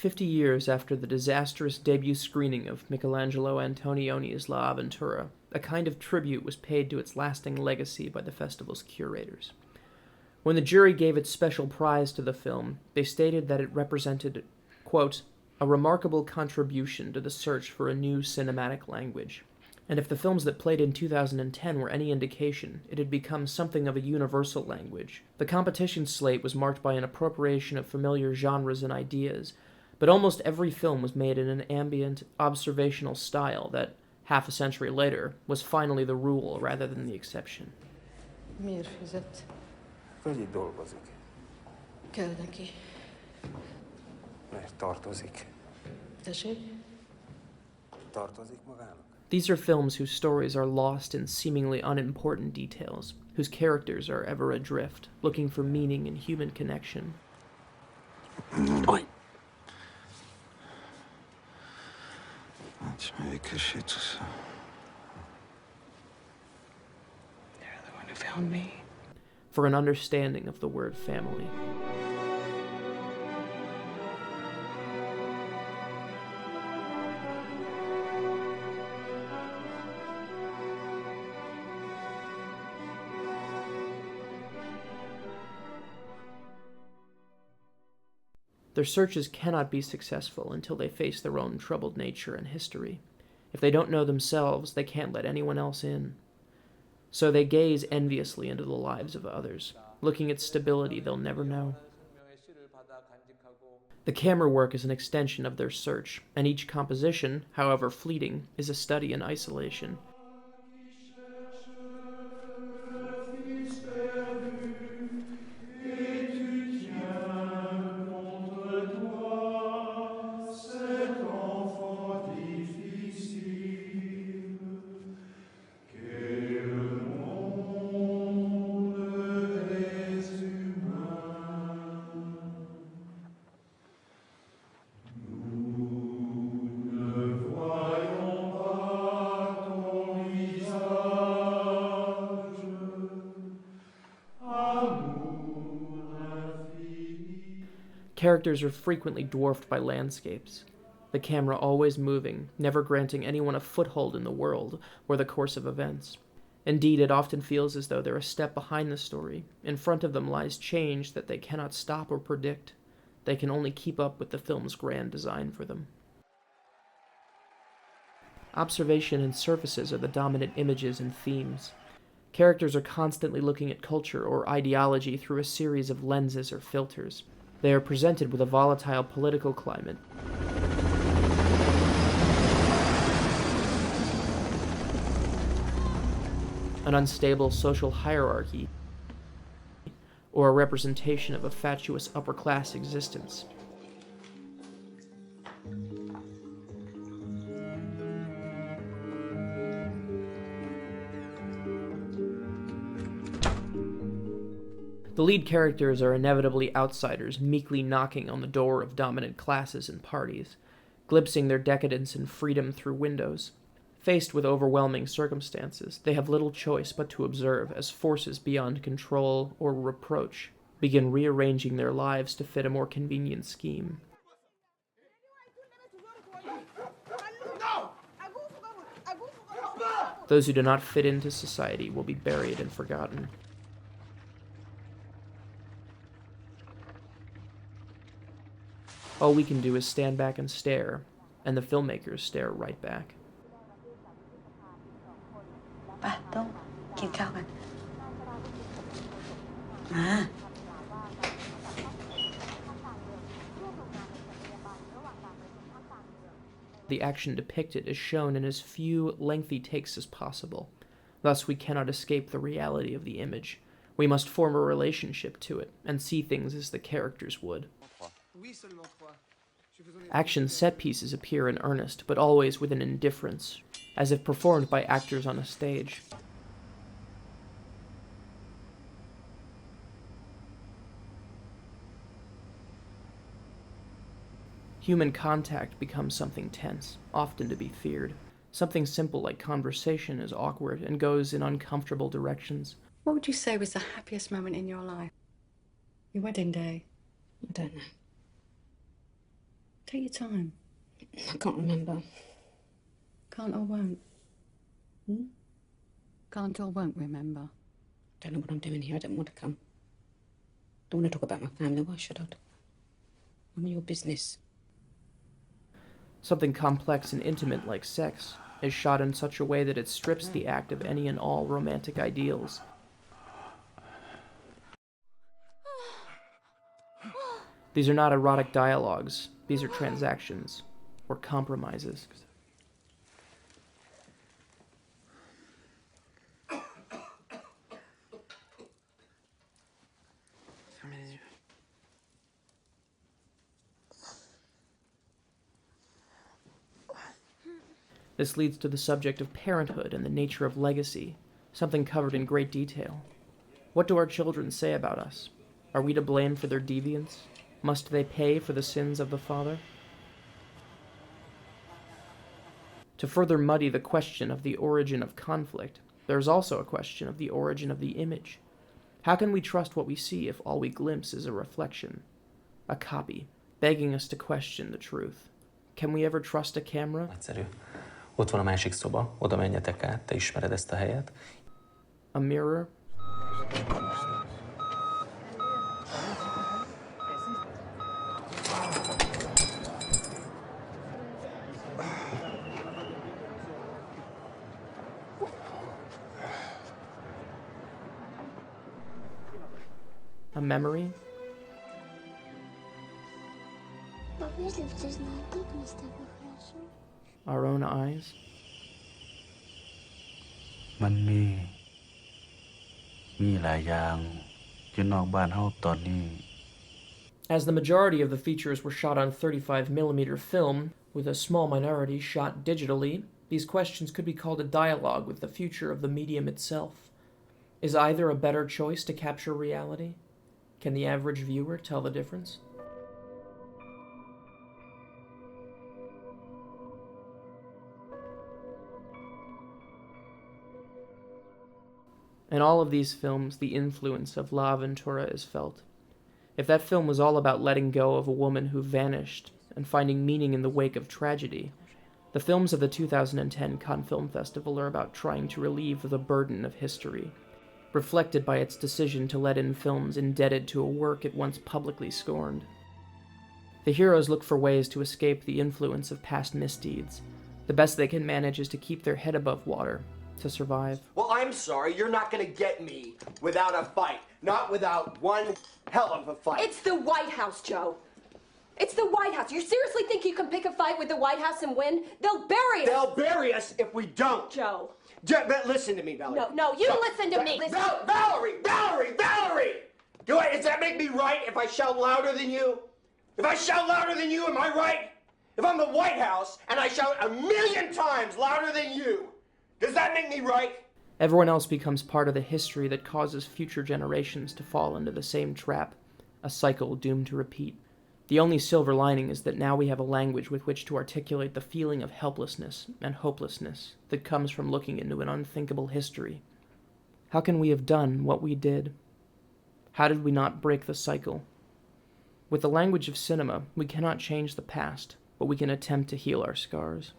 50 years after the disastrous debut screening of Michelangelo Antonioni's La Avventura, a kind of tribute was paid to its lasting legacy by the festival's curators. When the jury gave its special prize to the film, they stated that it represented, quote, a remarkable contribution to the search for a new cinematic language. And if the films that played in 2010 were any indication, it had become something of a universal language. The competition slate was marked by an appropriation of familiar genres and ideas, but almost every film was made in an ambient, observational style that, half a century later, was finally the rule rather than the exception. Miért fizet? Hogy itt dolgozik. Kell neki. Mert tartozik. Tessék? Tartozik magának? These are films whose stories are lost in seemingly unimportant details, whose characters are ever adrift, looking for meaning and human connection. Oj! That's maybe because shit's... You're the one who found me. For an understanding of the word family. Their searches cannot be successful until they face their own troubled nature and history. If they don't know themselves, they can't let anyone else in. So they gaze enviously into the lives of others, looking at stability they'll never know. The camera work is an extension of their search, and each composition, however fleeting, is a study in isolation. Characters are frequently dwarfed by landscapes, the camera always moving, never granting anyone a foothold in the world or the course of events. Indeed, it often feels as though they're a step behind the story. In front of them lies change that they cannot stop or predict. They can only keep up with the film's grand design for them. Observation and surfaces are the dominant images and themes. Characters are constantly looking at culture or ideology through a series of lenses or filters. They are presented with a volatile political climate, an unstable social hierarchy, or a representation of a fatuous upper-class existence. The lead characters are inevitably outsiders, meekly knocking on the door of dominant classes and parties, glimpsing their decadence and freedom through windows. Faced with overwhelming circumstances, they have little choice but to observe as forces beyond control or reproach begin rearranging their lives to fit a more convenient scheme. Those who do not fit into society will be buried and forgotten. All we can do is stand back and stare, and the filmmakers stare right back. The action depicted is shown in as few lengthy takes as possible. Thus, we cannot escape the reality of the image. We must form a relationship to it, and see things as the characters would. Action set pieces appear in earnest, but always with an indifference, as if performed by actors on a stage. Human contact becomes something tense, often to be feared. Something simple like conversation is awkward and goes in uncomfortable directions. What would you say was the happiest moment in your life? Your wedding day? I don't know. Take your time. I can't remember. Can't or won't? Can't or won't remember? Don't know what I'm doing here. I don't want to come. Don't want to talk about my family. Why should I? I'm your business. Something complex and intimate like sex is shot in such a way that it strips the act of any and all romantic ideals. These are not erotic dialogues. These are transactions, or compromises. This leads to the subject of parenthood and the nature of legacy, something covered in great detail. What do our children say about us? Are we to blame for their deviance? Must they pay for the sins of the father? To further muddy the question of the origin of conflict, there is also a question of the origin of the image. How can we trust what we see if all we glimpse is a reflection, a copy, begging us to question the truth? Can we ever trust a camera? Egyszerű. Ott van a másik szoba, oda menjetek át, te ismered ezt a helyet. A mirror? A memory? Our own eyes? มันมีหลายอย่างอยู่นอกบ้านเฮาตอนนี้ As the majority of the features were shot on 35mm film, with a small minority shot digitally, these questions could be called a dialogue with the future of the medium itself. Is either a better choice to capture reality? Can the average viewer tell the difference? In all of these films, the influence of La Aventura is felt. If that film was all about letting go of a woman who vanished and finding meaning in the wake of tragedy, the films of the 2010 Cannes Film Festival are about trying to relieve the burden of history, reflected by its decision to let in films indebted to a work it once publicly scorned. The heroes look for ways to escape the influence of past misdeeds. The best they can manage is to keep their head above water, to survive. Well, I'm sorry, you're not gonna get me without a fight. Not without one hell of a fight. It's the White House, Joe. It's the White House. You seriously think you can pick a fight with the White House and win? They'll bury us. They'll bury us if we don't. Joe. But listen to me, Valerie. No, you listen to me. Valerie! Does that make me right if I shout louder than you? If I shout louder than you, am I right? If I'm the White House and I shout 1,000,000 times louder than you, does that make me right? Everyone else becomes part of the history that causes future generations to fall into the same trap, a cycle doomed to repeat. The only silver lining is that now we have a language with which to articulate the feeling of helplessness and hopelessness that comes from looking into an unthinkable history. How can we have done what we did? How did we not break the cycle? With the language of cinema, we cannot change the past, but we can attempt to heal our scars.